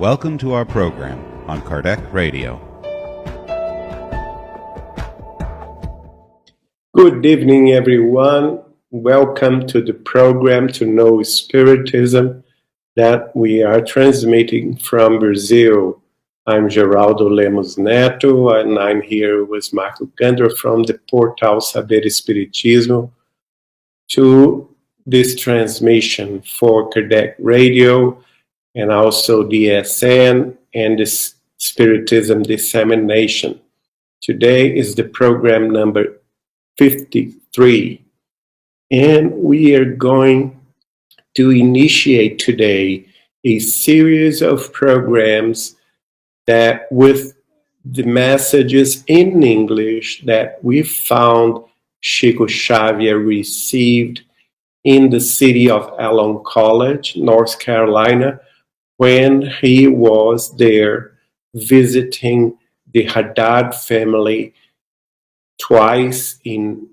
Welcome to our program on Kardec Radio. Good evening, everyone. Welcome to the program to know Spiritism that we are transmitting from Brazil. I'm Geraldo Lemos Neto, and I'm here with Marco Gandra from the portal Saber Spiritismo to this transmission for Kardec Radio and also DSN and the Spiritism Dissemination. Today is the program number 53, and we are going to initiate today a series of programs that with the messages in English that we found Chico Xavier received in the city of Allen College, North Carolina, when he was there visiting the Haddad family twice, in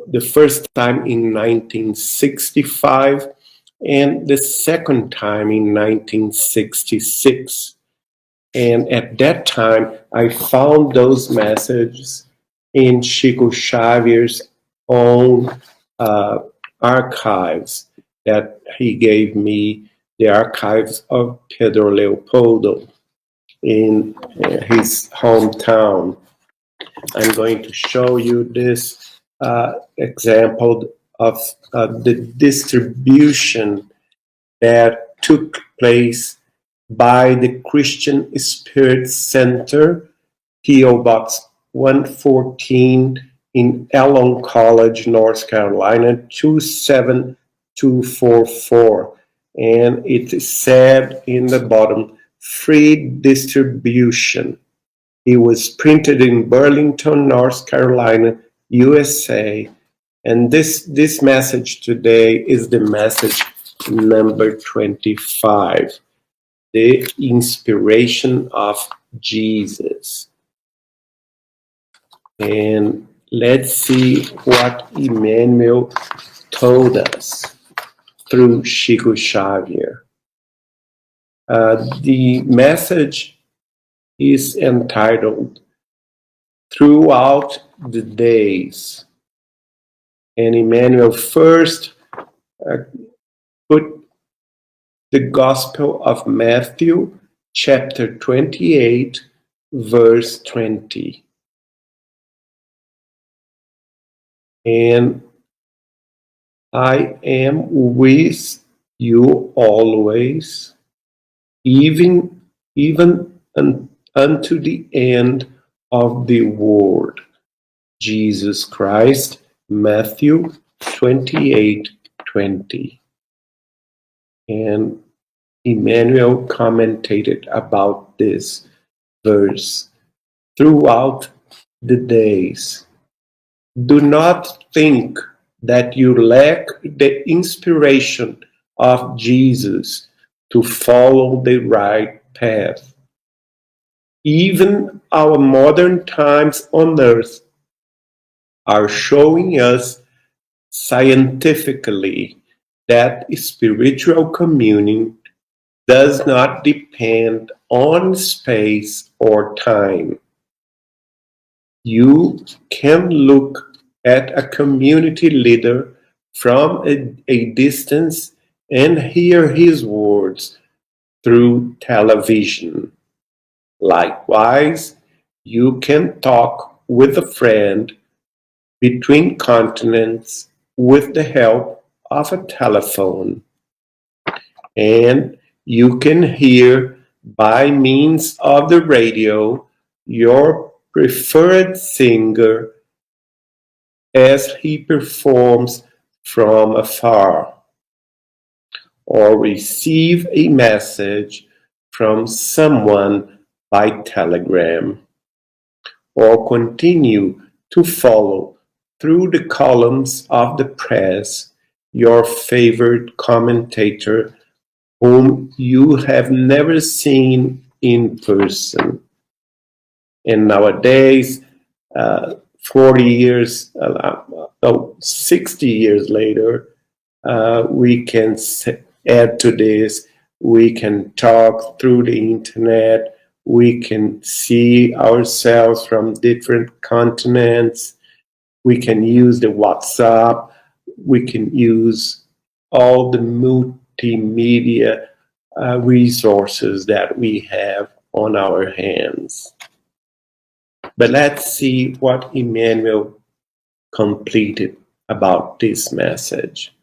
the first time in 1965 and the second time in 1966. And at that time, I found those messages in Chico Xavier's own archives that he gave me, the archives of Pedro Leopoldo in his hometown. I'm going to show you this example of the distribution that took place by the Christian Spirit Center, P.O. Box 114 in Allen College, North Carolina, 27244. And it said in the bottom, free distribution. It was printed in Burlington, North Carolina, USA. And this message today is the message number 25, the inspiration of Jesus. And let's see what Emmanuel told us through Chico Xavier. The message is entitled Throughout the Days. And Emmanuel first put the Gospel of Matthew, chapter 28, verse 20. And I am with you always, even unto the end of the world. Jesus Christ, Matthew 28:20. And Emmanuel commented about this verse. Throughout the days, do not think that you lack the inspiration of Jesus to follow the right path. Even our modern times on earth are showing us scientifically that spiritual communion does not depend on space or time. You can look at a community leader from a distance and hear his words through television. Likewise, you can talk with a friend between continents with the help of a telephone. And you can hear by means of the radio your preferred singer as he performs from afar, or receive a message from someone by telegram, or continue to follow through the columns of the press your favorite commentator whom you have never seen in person. And nowadays, 60 years later, we can add to this We can talk through the internet. We can see ourselves from different continents. We can use the WhatsApp. We can use all the multimedia resources that we have on our hands. But let's see what Emmanuel completed about this message.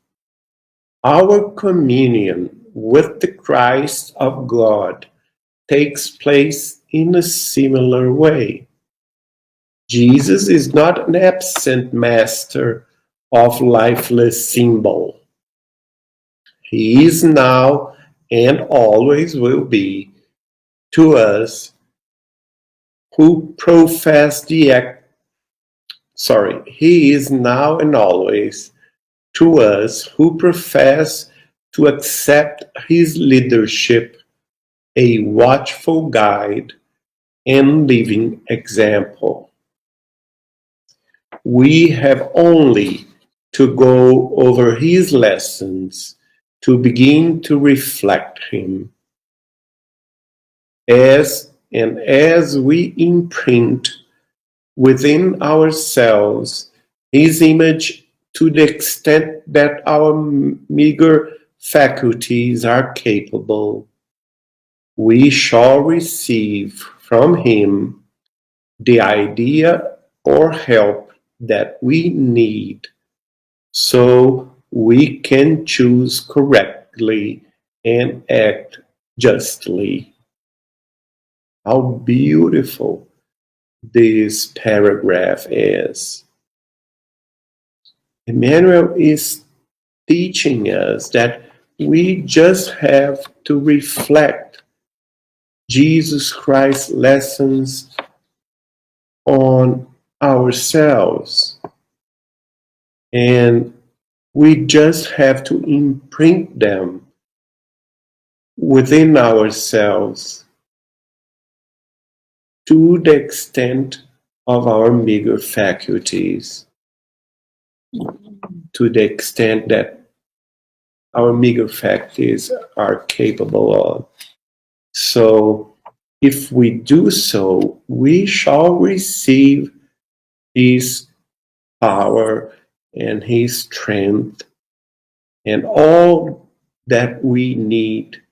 Our communion with the Christ of God takes place in a similar way. Jesus is not an absent master of lifeless symbol. He is now and always will be to us who profess he is now and always to us who profess to accept his leadership, a watchful guide and living example. We have only to go over his lessons to begin to reflect him. As we imprint within ourselves his image to the extent that our meager faculties are capable, we shall receive from him the idea or help that we need so we can choose correctly and act justly. How beautiful this paragraph is. Emmanuel is teaching us that we just have to reflect Jesus Christ's lessons on ourselves. And we just have to imprint them within ourselves to the extent of our meager faculties, to the extent that our meager faculties are capable of. So if we do so, we shall receive his power and his strength and all that we need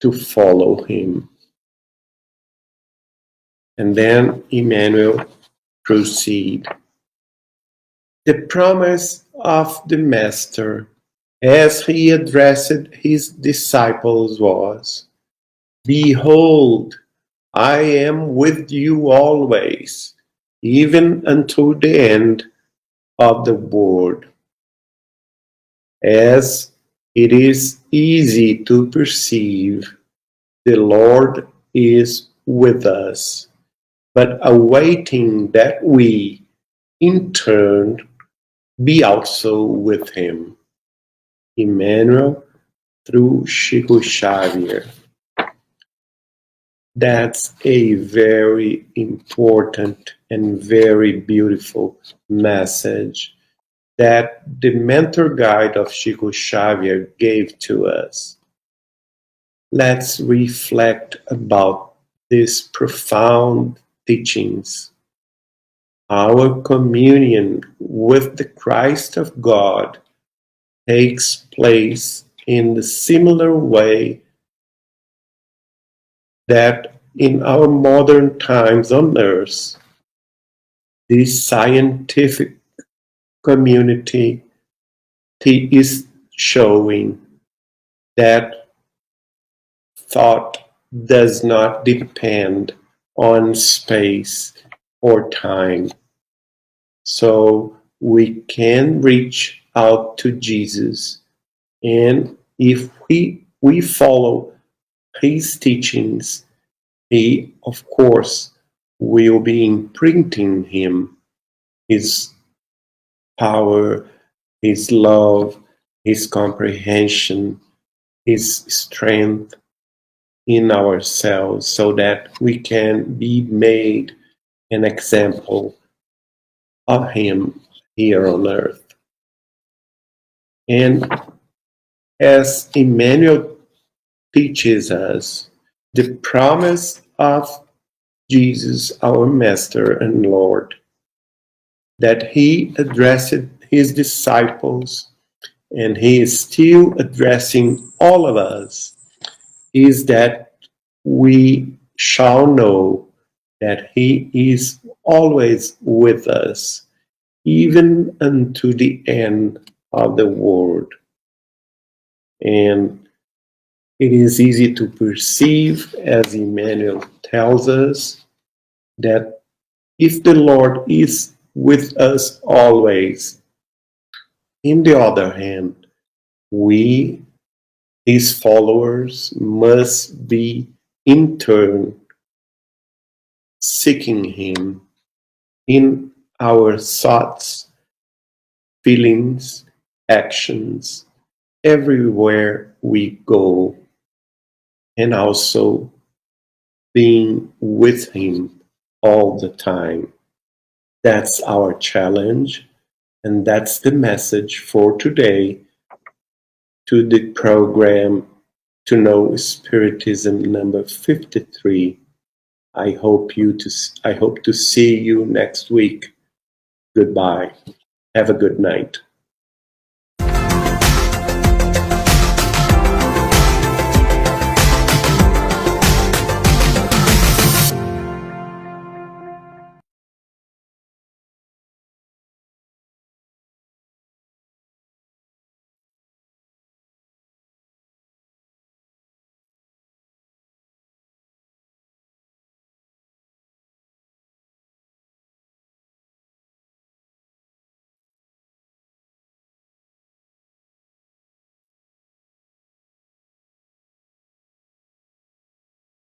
to follow him. And then Emmanuel proceed. The promise of the Master as he addressed his disciples was, "Behold, I am with you always, even until the end of the world." As it is easy to perceive, the Lord is with us, but awaiting that we, in turn, be also with him. Emmanuel through Chico Xavier. That's a very important and very beautiful message that the mentor guide of Chico Xavier gave to us. Let's reflect about these profound teachings. Our communion with the Christ of God takes place in the similar way that in our modern times on earth, this scientific community is showing that thought does not depend on space or time. So we can reach out to Jesus, and if we follow his teachings, he, of course, will be imprinting him, his power, his love, his comprehension, his strength in ourselves so that we can be made an example of him here on earth. And as Emmanuel teaches us the promise of Jesus, our Master and Lord, that he addressed his disciples and he is still addressing all of us, is that we shall know that he is always with us, even unto the end of the world. And it is easy to perceive, as Emmanuel tells us, that if the Lord is with us always, in the other hand, we, his followers, must be in turn seeking him in our thoughts, feelings, actions, everywhere we go, and also being with him all the time. That's our challenge, and that's the message for today to the program To Know Spiritism number 53. I hope to see you next week. Goodbye. Have a good night.